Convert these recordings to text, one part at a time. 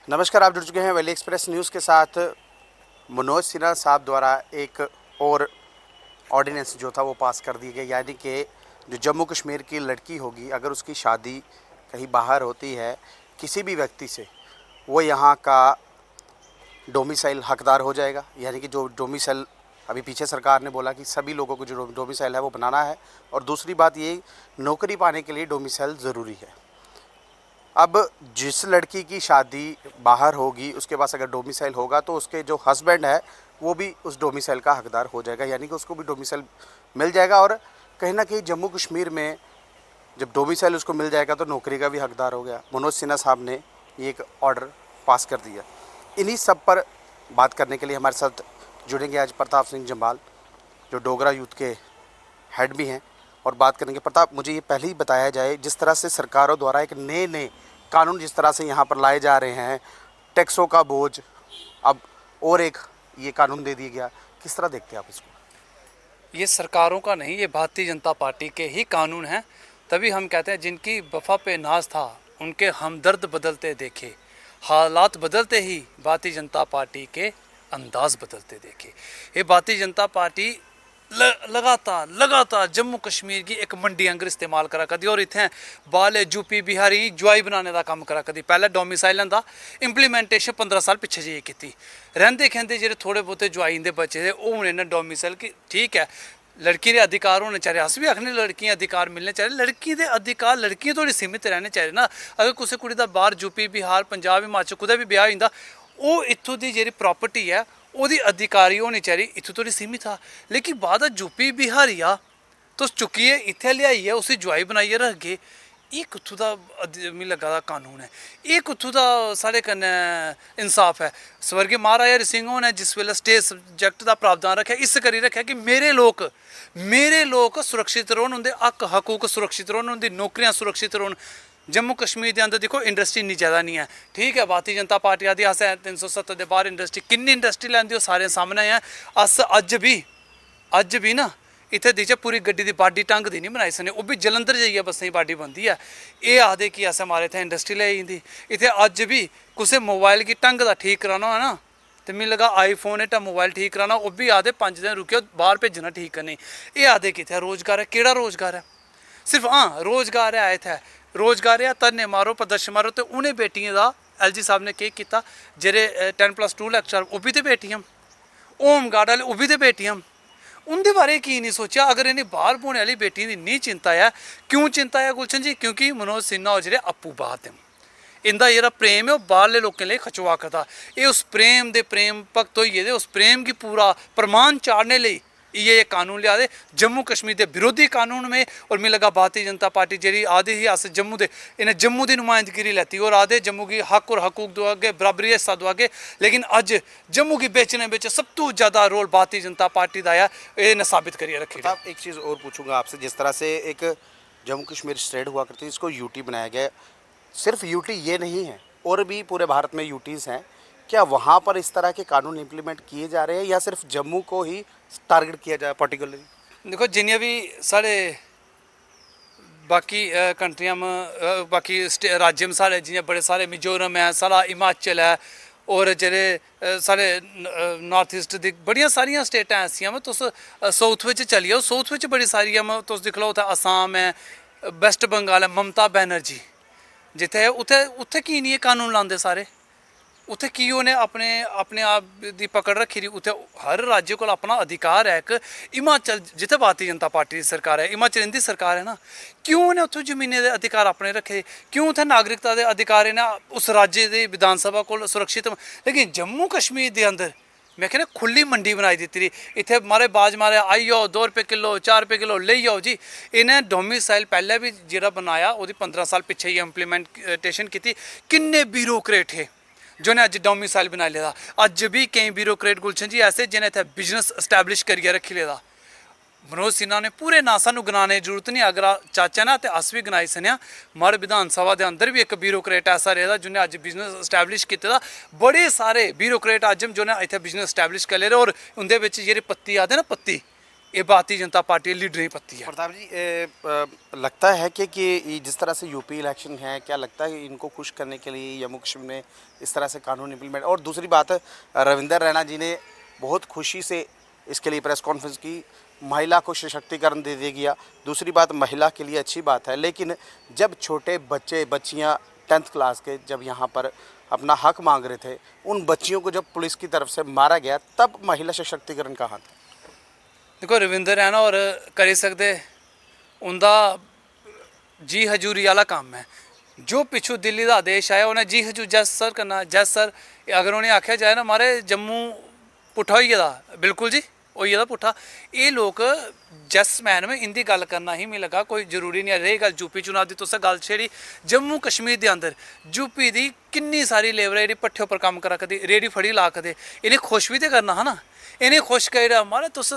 नमस्कार, आप जुड़ चुके हैं वैली एक्सप्रेस न्यूज़ के साथ। मनोज सिन्हा साहब द्वारा एक और ऑर्डिनेंस जो था वो पास कर दिया गया, यानी कि जो जम्मू कश्मीर की लड़की होगी, अगर उसकी शादी कहीं बाहर होती है किसी भी व्यक्ति से, वो यहाँ का डोमिसाइल हकदार हो जाएगा। यानी कि जो डोमिसाइल अभी पीछे सरकार ने बोला कि सभी लोगों को जो डोमिसाइल है वो बनाना है, और दूसरी बात ये, नौकरी पाने के लिए डोमिसाइल ज़रूरी है। अब जिस लड़की की शादी बाहर होगी उसके पास अगर डोमिसाइल होगा तो उसके जो हस्बैंड है वो भी उस डोमिसाइल का हकदार हो जाएगा, यानी कि उसको भी डोमिसाइल मिल जाएगा। और कहीं ना कहीं जम्मू कश्मीर में जब डोमिसाइल उसको मिल जाएगा तो नौकरी का भी हकदार हो गया। मनोज सिन्हा साहब ने ये एक ऑर्डर पास कर दिया। इन्हीं सब पर बात करने के लिए हमारे साथ जुड़ेंगे आज प्रताप सिंह जम्वाल, जो डोगरा यूथ के हेड भी हैं, और बात करेंगे। प्रताप, मुझे ये पहले ही बताया जाए, जिस तरह से सरकारों द्वारा एक नए नए कानून जिस तरह से यहाँ पर लाए जा रहे हैं, टैक्सों का बोझ, अब और एक ये कानून दे दिया गया, किस तरह देखते हैं आप इसको? ये सरकारों का नहीं, ये भारतीय जनता पार्टी के ही कानून हैं। तभी हम कहते हैं जिनकी वफा पे नाज था उनके हमदर्द बदलते देखे, हालात बदलते ही भारतीय जनता पार्टी के अंदाज बदलते देखे। ये भारतीय जनता पार्टी लगातार लगातार जम्मू कश्मीर की एक मंडी अंगर इस्तेमाल करा करदी, और इत्थें बाल यूपी बिहारी ज्वाई बनाने का काम करा करदी। पहले डोमिसाइलन का इंप्लीमेंटेशन 15 साल पिछे जाइए की रहिंदे खेंदे जो थोड़े बहुते ज्वाई दे बच्चे थे वो हूँ इन्हें डोमिसाइल की ठीक है, लड़की के अधिकार होने चाहिए। अस भी आखने लड़कियां अधिकार मिलने चाहिए, लड़की के अधिकार लड़कियां थोड़ी सीमित रहने चाहिए ना। अगर किसी कुड़ी का बाहर यूपी बिहार पंजाब हिमाचल कुदै भी ब्याह होंदा, वो इत्थों की जी प्रॉपर्टी है ਉਹਦੀ अधिकारी होनी चाहिए, इतों थोड़ी सीमित था। लेकिन बाद यूपी बिहारी आ तुस चुक्किए इत्थे लियाइए उसी ज्वाई बनाइए रखगे। ये कुत्थों का मिगी लगा दा कानून है, ये कुत्थों का साढ़े कन्नै इंसाफ है। स्वर्गीय महाराजा हरि सिंह होने जिस वेले स्टेट सब्जैक्ट का प्रावधान रखा, इस करी रखा कि मेरे लोग सुरक्षित रौहन, उनके हक हकूक सुरक्षित रौहन, उनकी नौकरियां सुरक्षित रौहन। जम्मू कश्मीर के अंदर देखो इंडस्ट्री इन्नी ज़्यादा नहीं है, ठीक है। भारतीय जनता पार्टी आदि अस 370 के बाहर इंडस्ट्री किन्नी इंडस्ट्री लैंदी सारे सामने है। अस अज भी ना इतने दिखे पूरी गड्डी की बाडी ढंग की नहीं बनाई सकने, वो भी जलंधर जाइए बसें की बाडी बनती है। ये आखते कि अस हमारे इतने इंडस्ट्री लाई जंदी, इतने अज भी कुछ मोबाइल की ढंग का ठीक कराना हो ना, तो मिगी लगा आईफोन है मोबाइल ठीक कराना, वो भी आखते 5 दिन रुके बाहर भेजना ठीक करने। ये आखते कि इतने रोज़गार है, केड़ा रोज़गार है? सिर्फ हाँ रोज़गार है इतने, रोज़गार है धरने मारो प्रदर्शन मारो। तो उन्हें बेटियों का LG साहब ने केह् कीता, जेह्ड़े 10+2 लैक्चर वो भी तो बेटियां, होम गार्ड वाले वो भी तो बेटियां, उनके बारे की नहीं सोचा। अगर इन्हें बाहर बोने वाली बेटियों की नहीं चिंता है, क्यों चिंता है गुलशन जी? क्योंकि मनोज सिन्हा और जेह्ड़े अप्पू बाहर दे, इंदा जेह्ड़ा प्रेम है वह बाहरले लोगों लिए खचवा करता। ये उस प्रेम दे प्रेम भगत होई गेदे, उस प्रेम की पूरा प्रमाण चाड़ने लिए ये कानून लिया दे जम्मू कश्मीर के विरोधी कानून में। और मिगी लगा भारतीय जनता पार्टी जी आदि ही अस जम्मू के, इन्हें जम्मू की नुमाइंदगी लैती और आदे जम्मू की हक और हकूक दुआगे, बराबरी हिस्सा दुआगे। लेकिन अज जम्मू की बेचने में सब तो ज़्यादा रोल भारतीय जनता पार्टी का है, ये साबित करिए रखी। आप एक चीज़ और पूछूंगा आपसे, जिस तरह से एक जम्मू कश्मीर स्टेट हुआ करती है, इसको यूटी बनाया गया। सिर्फ यूटी ये नहीं है, और भी पूरे भारत में यूटीज़ हैं। क्या वहाँ पर इस तरह के कानून इम्प्लीमेंट किए जा रहे हैं, या सिर्फ जम्मू को ही टारगेट किया जाए पर्टिकुलरली? देखो जिन्हें भी साढ़े बाकी कंट्रियां में बाकी राज्य में साढ़े जियां बड़े सारे मिजोरम है, साढ़ा हिमाचल है, और जेह्ड़े साढ़े नॉर्थ ईस्ट दी बड़ियां सारियां स्टेटां ऐसियां में तुस साउथ बिच चली जाओ, साउथ बिच बड़ी सारियां में तुस दिक्ख लो, उत्थै असम है, वेस्ट बंगाल है, ममता बनर्जी जिथे उत्थे उत्थे की नहीं कानून लांदे सारे, उत्थे की उन्हें अपने आप की पकड़ रखी दी। उत्थे हर राज्य को अपना अधिकार है। एक हिमाचल जिथे भारतीय जनता पार्टी की सरकार है, हिमाचल इंदी सरकार है ना, क्यों उन्हें उत्थों जमीनें के अधिकार अपने रखे? क्यों उत्थे नागरिकता के अधिकार ने उस राज्य की विधानसभा को सुरक्षित? लेकिन जम्मू कश्मीर के अंदर मैं कहना खुली मंडी बनाई दी थी। इतने मारे बाज मारे आई जाओ, 2 रुपये किलो 4 रुपये किलो ले जाओ जी। इन्हें डोमिसाइल पहले भी जो बनाया वो 15 साल पिछे ही इंप्लीमेंटेशन की। किन्ने ब्यूरोक्रेट है जिन्हें अज डोमिसाइल बनाई लेदा। अज भी कई ब्यूरोक्रेट गुलशन जी ऐसे जिन्हें इतने बिजनेस एस्टैबलिश करिए रखी लेदा। मनोज सिन्हा ने पूरे ना सानू गनाने की जरूरत नहीं, अगर चाचा ना तो अस भी गनाई सकने। मड़ विधान सभा के अंदर भी एक ब्यूरोक्रेट ऐसा रहा जिन्हें अज बिजनेस एस्टैबलिश किया। बड़े सारे ब्यूरोक्रेट अज जिन्हें इतने बिजनेस एस्टैबलिश कर ले रहे, और उनके जी पत्ती आते ना पत्ती ये भारतीय जनता पार्टी लीडर ही पत्ती है। प्रताप जी, लगता है कि जिस तरह से यूपी इलेक्शन है, क्या लगता है इनको खुश करने के लिए जम्मू कश्मीर में इस तरह से कानून इम्प्लीमेंट? और दूसरी बात, रविंदर रैना जी ने बहुत खुशी से इसके लिए प्रेस कॉन्फ्रेंस की, महिला को सशक्तिकरण दे दिया गया। दूसरी बात, महिला के लिए अच्छी बात है, लेकिन जब छोटे बच्चे बच्चियाँ 10th क्लास के जब यहाँ पर अपना हक मांग रहे थे, उन बच्चियों को जब पुलिस की तरफ से मारा गया, तब महिला सशक्तिकरण कहाँ था? देखो रविंदर रैना और करी सकते उनका जी हजूरी वाला काम है। जो पिछू दिल्ली का आदेश आया उन्हें जी हजूर जस सर करना। जस सर अगर उन्हें आख्या जाए ना मारे जम्मू पुट्ठा होई गेदा, बिल्कुल जी होई गेदा पुट्ठा। ये लोग जस मैन में इंदी गल करना ही मिगी लगा कोई जरूरी नहीं है। रही गल यूपी चुनाव की, तुसें गल छेड़ी जम्मू कश्मीर के अंदर यूपी की किन्नी सारी लेबर है जी पट्ठे उपर कम्म करा करदी, रेडी फड़ी ला करदे। इन्हें खुश भी तो करना है ना, इन्हें खुश कर मारे तुस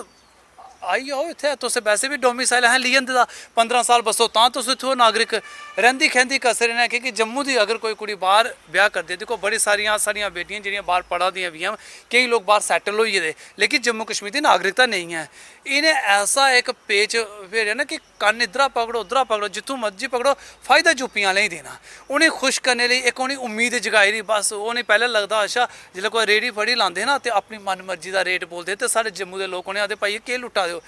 आई आओ इत्थे, तुस वैसे भी डोमिसाइल हैं ली जंदे 15 साल बसो तां तुस इत्थों नागरिक रहिंदी खैंदी कसर ने। क्योंकि जम्मू की अगर कोई कुड़ी बाहर ब्याह कर दे, देखो बड़ी सारियां साड़ियां बेटियां जिहड़ियां बाहर पढ़ा दियां भी हैं, कई लोग बाहर सैटल हो गेदे, लेकिन जम्मू कश्मीर की नागरिकता नहीं है। इन्हें ऐसा एक पेच फेरिया ना कि कन्न इधरा पकड़ो उधरा पकड़ो, जितों मर्जी पकड़ो, फायदा यूपियां आह्लें ही देना। उन्हें खुश करने लिए एक उन्हें उम्मीद जगाई दी, बस उन्हें पहले लगता अच्छा जिसलै कोई रेहड़ी फड़ी लाते ना तो अपनी मन मर्जी का रेट बोलते, तो साढ़े जम्मू के लोग उन्हें आखते भाई केह् लुट्टा दो।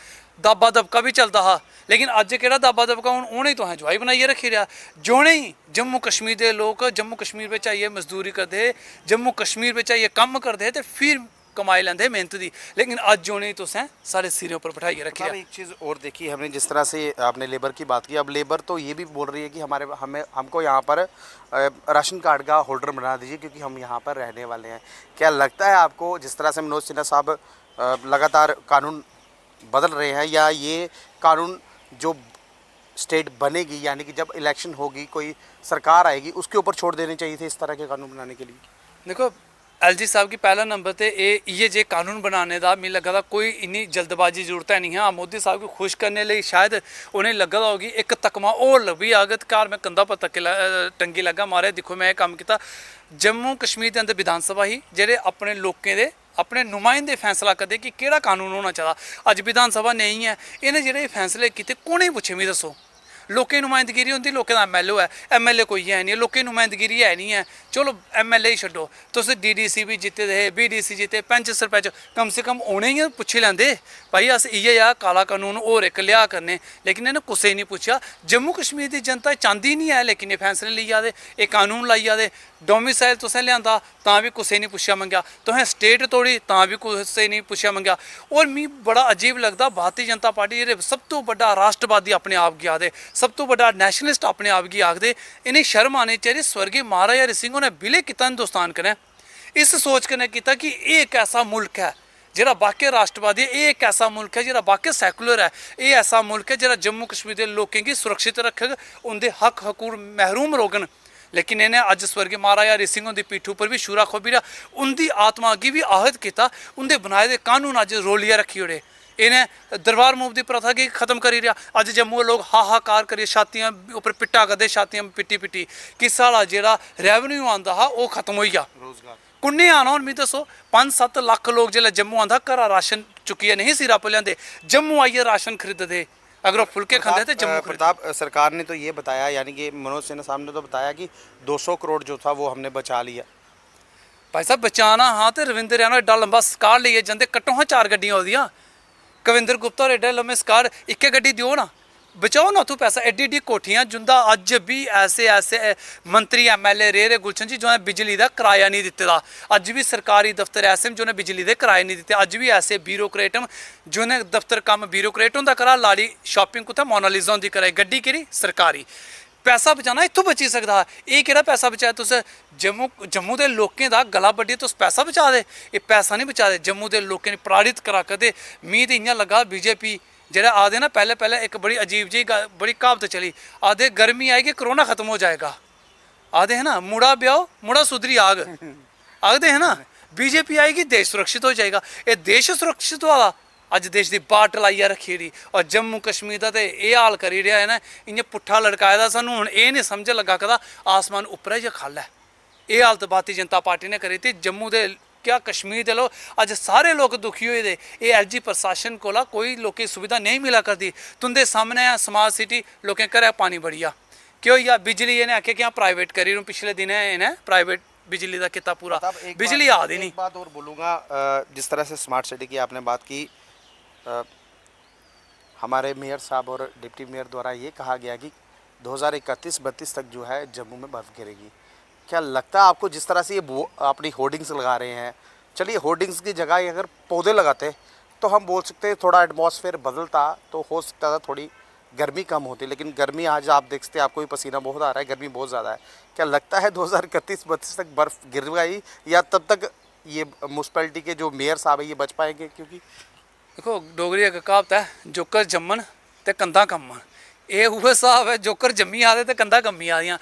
दाबा दबका भी चलता हा, लेकिन अज केह्ड़ा दाबा दबका, हूँ उन्हें तुसें जवाई बनाइए रखी रहा। जोने ही जम्मू कश्मीर के लोग जम्मू कश्मीर में आइए मजदूरी करते, जम्मू कश्मीर में आइए कम्म करते, तो फिर कमाई लेंदे मेहनत की, लेकिन अज उन्हें तुसें सारे सिरे उपर बिठाइए रखी है। एक चीज़ और देखी हमने, जिस तरह से आपने लेबर की बात की, अब लेबर तो ये भी बोल रही है कि हमको यहाँ पर राशन कार्ड का होल्डर बना दीजिए क्योंकि हम यहाँ पर रहने वाले हैं। क्या लगता है आपको, जिस तरह से मनोज सिन्हा साहब लगातार कानून बदल रहे हैं, या ये कानून जो स्टेट बनेगी यानी कि जब इलेक्शन होगी कोई सरकार आएगी उसके ऊपर छोड़ देने चाहिए थे इस तरह के कानून बनाने के लिए? देखो LG साहब की पहला नंबर तो ये जे कानून बनाने का मिगी लगा कोई इन्नी जल्दबाजी जरूरत है नहीं है। मोदी साहब को खुश करने लिए शायद उन्हें लगा होगी एक तकमा और लभी आगत कार मैं कंधा पर टंगी लगा मारे देखो मैं काम किया। जम्मू कश्मीर के अंदर विधानसभा ही जेडे अपने लोगों के अपने नुमाइंदे फैसला करते कि केड़ा कानून होना चाहिए। अज विधानसभा नहीं है, इन्हें जेडे फैसले किए कौन पुछे मिगी दसो। लोकें की नुमाइंदगिरी होंगी, लोकें का MLO है, MLA कोई है नहीं, लोकें की नुमाइंदगिरी है नहीं है। चलो MLA ही छड्डो, तुस DDC भी जिते दे, BDC जिते, पंच सरपंच कम से कम उन्हें ही पुच्छी लैंदे भाई अस इयै आ काला कानून होर एक लिया करने, लेकिन इन्हें कुसै नहीं पुछया। जम्मू कश्मीर की जनता चाहती नहीं है, लेकिन ये फैसले ली आदे, ये कानून लाई आदे। डोमिसाइल तुसें लिया तां भी कुसै नहीं पुछया मंगया, तुसें स्टेट तोड़ी तां भी कुसै नहीं पुछया मंगया। और मी बड़ा अजीब लगता भारतीय जनता पार्टी जे सब तो बड़ा राष्ट्रवादी अपने आप गी आखदे, सब तो बड़ा नैशनलिस्ट अपने आप गी आखदे, इन्हें शर्म आनी चाहिए। स्वर्गीय महाराजा हरि सिंह ने विलय किया हिंदुस्तान कन्नै, इस सोच कन्नै किया कि ये एक ऐसा मुल्क है जिहड़ा वाकई राष्ट्रवादी है, ये एक ऐसा मुल्क है जिहड़ा वाकई सैकुलर है, ये ऐसा मुल्क है जिहड़ा जम्मू कश्मीर के लोगों की सुरक्षित रखग, उनके हक हकूक महरूम रोगन। लेकिन इन्हें अज स्वर्गीय महाराजा हरि सिंह की पीठ पर भी शूरा खोबी रहा, उनकी आत्मा की भी आहत किया, उनके बनाए दे कानून अज रोलिया रखी ओड़े। इन्हें दरबार मूव की प्रथा की खत्म करी रहा। अज जम्मू लोग हाहाकार करिए छातियां उपर पिट्टा करते, छातियां पिट्टी पिट्टी कि साढ़ा जो रेवन्यू आता हा वह खत्म हो गया। कुन्ने आना हूँ मिगी दसो, 5-7 लाख लोग जो जम्मू आंदा घरा राशन चुकिए नहीं सिरा पर लिया, जम्मू आइए राशन खरीदते, अगर वो फुलके खाते तो जम्मू। प्रताप, सरकार ने तो ये बताया, यानी कि मनोज सिन्हा साहब ने तो बताया कि 200 करोड़ जो था वो हमने बचा लिया। भाई साहब बचाना हाँ, तो रविंदर रैना एडा लंबा स्कार लिए जाते, कट्टो हाँ 4 गड्डियां ओदियां। कविंदर गुप्ता और एडे लंबे स्कार एक गड्डी दियो ना, बचाओ ना उतों पैसा। एड्डी एड्डी कोठियां जिंदा अज भी ऐसे ऐसे मंत्री MLA रहे गुलशन जी जो बिजली का किराया नहीं दिते दा, अज भी सरकारी दफ्तर ऐसे जो बिजली के किराए नहीं दिते, अज भी ऐसे ब्यूरोक्रेट जिन्हें दफ्तर काम ब्यूरोक्रेट होंदा करा, लाड़ी शॉपिंग कुत्थै मोनालिजा होंदी कराई, गड्डी केह्ड़ी सरकारी। पैसा बचाना इत्थों बची सकता, ये केह्ड़ा पैसा बचाया तुस जम्मू के लोगों का गला बड्डिए तुस पैसा बचा दे, ये पैसा नहीं बचा दे, जम्मू के लोगों ने प्रताड़ित करा करदे। मी तो इ'यां लगा BJP जेह्ड़ा आखदे ना पहले पहले एक बड़ी अजीब जी बड़ी कहावत चली, आखदे गर्मी आएगी कोरोना खत्म हो जाएगा, आखदे है ना मुड़ा ब्याओ मुड़ा सुधरी आग, आखदे है ना BJP आएगी देश सुरक्षित हो जाएगा। ये देश सुरक्षित होआ अज देश की बाट लाइया रखी दी, और जम्मू कश्मीर का तो यह हाल करी रहा है ना, इ'यां पुट्ठा लड़काए दा, सानूं हुण एह् नहीं समझ लगा कदा आसमान उप्पर है जां ख'ल्ल है। ये हालत भारतीय जनता पार्टी ने करी थी। जम्मू के क्या कश्मीर दे लोग अज सारे लोग दुखी होए दे। ये एलजी प्रशासन कोला कोई लोकें सुविधा नहीं मिला करती। तुंदे सामने है स्मार्ट सिटी, लोकें घरें पानी बड़ी आ क्यों या बिजली इन्हें आखे कि प्राइवेट करी रूँ, पिछले दिन इन्हें प्राइवेट बिजली का किता पूरा, बिजली आ दी नहीं। एक बात और बोलूँगा, जिस तरह से स्मार्ट सिटी की आपने बात की, हमारे मेयर साहब और डिप्टी मेयर द्वारा ये कहा गया कि 2031-32 तक जो है जम्मू में बर्फ़ गिरेगी। क्या लगता है आपको, जिस तरह से ये अपनी होर्डिंग्स लगा रहे हैं, चलिए होर्डिंग्स की जगह अगर पौधे लगाते तो हम बोल सकते हैं थोड़ा एटमॉस्फेयर बदलता, तो हो सकता था थोड़ी गर्मी कम होती, लेकिन गर्मी आज आप देख सकते हैं, आपको भी पसीना बहुत आ रहा है, गर्मी बहुत ज़्यादा है। क्या लगता है 2031-32 तक बर्फ़ गिर गई, या तब तक ये म्यूनसिपैलिटी के जो मेयर साहब है ये बच पाएंगे? क्योंकि देखो डोगरी एक कहावत है, जोकर जम्मन ते कंधा कम्मन। ये उहे साहब है, जोकर जम्मी आदे ते कंधा कम्मी आदियां।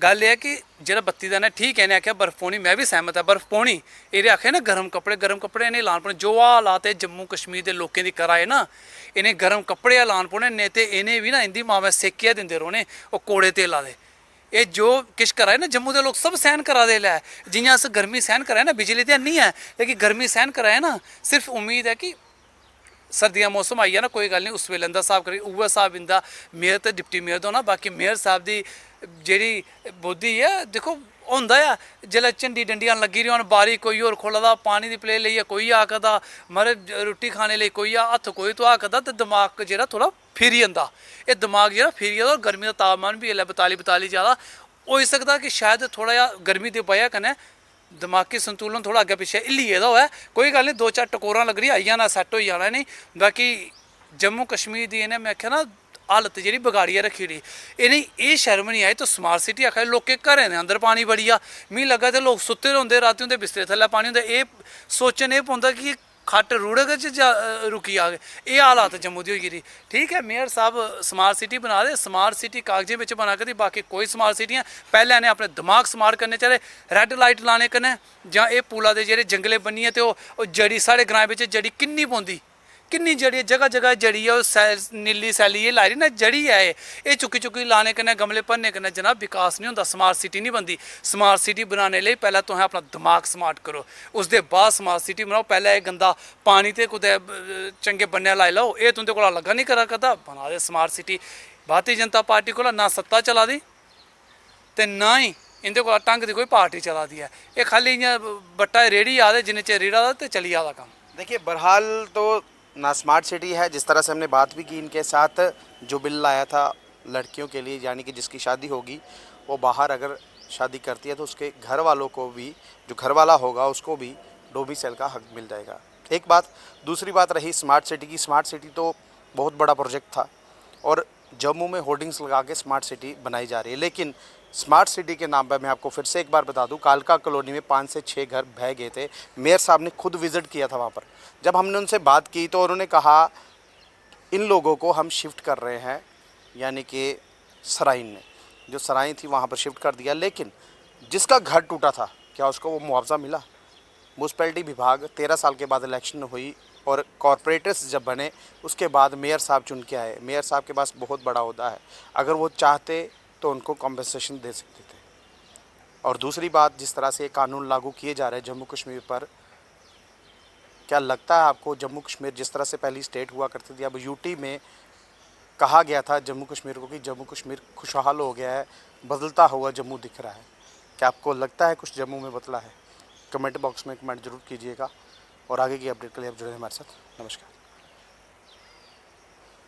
गल यह कि जो बत्ती का ने ठीक है, इन्हें आख्या बर्फ पौनी, मैं भी सहमत है बर्फ पौनी। ये आखे ना गर्म कपड़े इन्हें लान पौने। जो हालात है जम्मू कश्मीर के लोगों की कराए ना, इन्हें गर्म कपड़े लान पौने, नहीं तो इन्हें भी ना इंदी मावे सेकिया दिंदे रौह्ने, वो कोड़े तेला दे। ये जो किश कराए ना जम्मू के लोग सब सहन करा दे लै, जियां अस गर्मी सहन कराए ना, बिजली तो नहीं है लेकिन गर्मी सहन कराए ना, सिर्फ उम्मीद है कि सर्दियां मौसम आई है ना, कोई गल नहीं, उस वेले इंदा हिसाब करी उ'ऐ हिसाब इंदा मेयर ते डिप्टी मेयर दा होना। बाकी मेयर साहब दी जेह्ड़ी बुद्धि है, देखो होंदा है जिसलै झंडी डंडियां लग्गी दियां होन, बारी कोई होर खोला दा, पानी दी प्लेट लेइयै कोई आखदा, मतलब रुट्टी खाने लेई कोई हत्थ कोई तो आखदा, ते दमाग जेह्ड़ा थोह्ड़ा फिरी जंदा। एह् दमाग जेह्ड़ा फिरी जंदा, और गर्मी दा तापमान बी इसलै 42-42 ज़्यादा होई सकदा कि शायद थोड़ा जिहा गर्मी दी बजह कन्नै दमागी संतुलन थोड़ा अग्गें पिच्छे हिल्ली गेदा होऐ। कोई गल नहीं, 2-4 टकोरां लग्गनी आई जाना, सैट्ट होई जाना नहीं। बाकी जम्मू कश्मीर दी इन्हें मैं आखेआ ना हालत जी बिगाड़ियै रखी ओड़ी। इन्हें ये शर्म नहीं आई तो स्मार्ट सिटी आखा लोकें घरें दे अंदर पानी बड़ी आ। मिगी लग्गा ते लोग सुत्ते रौंह्दे, रातीं उंदे बिस्तरे थल्लै पानी होंदा। एह् सोचन एह् पौंदा कि खट्ट रुड़ग च रुकी जाग। एह् हालात जम्मू दी होई गेदी। ठीक है मेयर साहब स्मार्ट सिटी बना दे, स्मार्ट सिटी कागजें बिच बना करदी, बाकी कोई स्मार्ट सिटियां पैह्लें इ'नें अपने दमाग स्मार्ट करने चाहिदे। रैड लाइट लाने कन्नै जां एह् पुला दे जेह्ड़े जंगले बन्नियै ते ओह् जड़ी साढ़े ग्राएं बिच जड़ी किन्नी पौंदी, किन्नी जड़ी जगह जगह जड़ी है, ओह् नीली सैली एह् लाई दी ना जड़ी है। एह् चुक्की चुक्की लाने कन्नै गमले भरने कन्नै जनाब विकास नहीं होंदा, स्मार्ट सिटी नहीं बनदी। स्मार्ट सिटी बनाने लेई पैह्लें तुसें अपना दमाग स्मार्ट करो, उसदे बाद स्मार्ट सिटी बनाओ। पैह्लें एह् गंदा पानी ते कुतै चंगे बन्ने लाई लैओ, एह् तुंदे कोला लग्गा नहीं करा करदा। बना दे स्मार्ट सिटी। भारती जनता पार्टी कोला ना सत्ता चला दी ते ना ही इंदे कोला ढंग दी कोई पार्टी चला दी है। एह् खाली इ'यां बट्टा रेड़ी आ दे, जिन्ने चिर रेड़ा दा ते चली जा दा कम्म। देखिए बहरहाल तो ना स्मार्ट सिटी है, जिस तरह से हमने बात भी की इनके साथ, जो बिल लाया था लड़कियों के लिए, यानी कि जिसकी शादी होगी वो बाहर अगर शादी करती है तो उसके घर वालों को भी, जो घर वाला होगा उसको भी डोबी सेल का हक मिल जाएगा। एक बात। दूसरी बात रही स्मार्ट सिटी की। स्मार्ट सिटी तो बहुत बड़ा प्रोजेक्ट था और जम्मू में होर्डिंग्स लगा के स्मार्ट सिटी बनाई जा रही है, लेकिन स्मार्ट सिटी के नाम पर मैं आपको फिर से एक बार बता दूं, कालका कॉलोनी में 5 से 6 घर बह गए थे। मेयर साहब ने खुद विज़िट किया था वहाँ पर। जब हमने उनसे बात की तो उन्होंने कहा इन लोगों को हम शिफ्ट कर रहे हैं, यानी कि सराइन ने जो सराइन थी वहाँ पर शिफ्ट कर दिया, लेकिन जिसका घर टूटा था क्या उसको वो मुआवजा मिला? म्यूनसिपैलिटी विभाग 13 साल के बाद इलेक्शन हुई और कॉरपोरेटर्स जब बने उसके बाद मेयर साहब चुन के आए। मेयर साहब के पास बहुत बड़ा ओहदा है, अगर वो चाहते तो उनको कॉम्पनसेशन दे सकते थे। और दूसरी बात, जिस तरह से कानून लागू किए जा रहे हैं जम्मू कश्मीर पर, क्या लगता है आपको जम्मू कश्मीर जिस तरह से पहली स्टेट हुआ करती थी, अब यूटी में कहा गया था जम्मू कश्मीर को कि जम्मू कश्मीर खुशहाल हो गया है, बदलता हुआ जम्मू दिख रहा है। क्या आपको लगता है कुछ जम्मू में बदला है? कमेंट बॉक्स में कमेंट जरूर कीजिएगा और आगे की अपडेट के लिए आप जुड़े हमारे साथ। नमस्कार।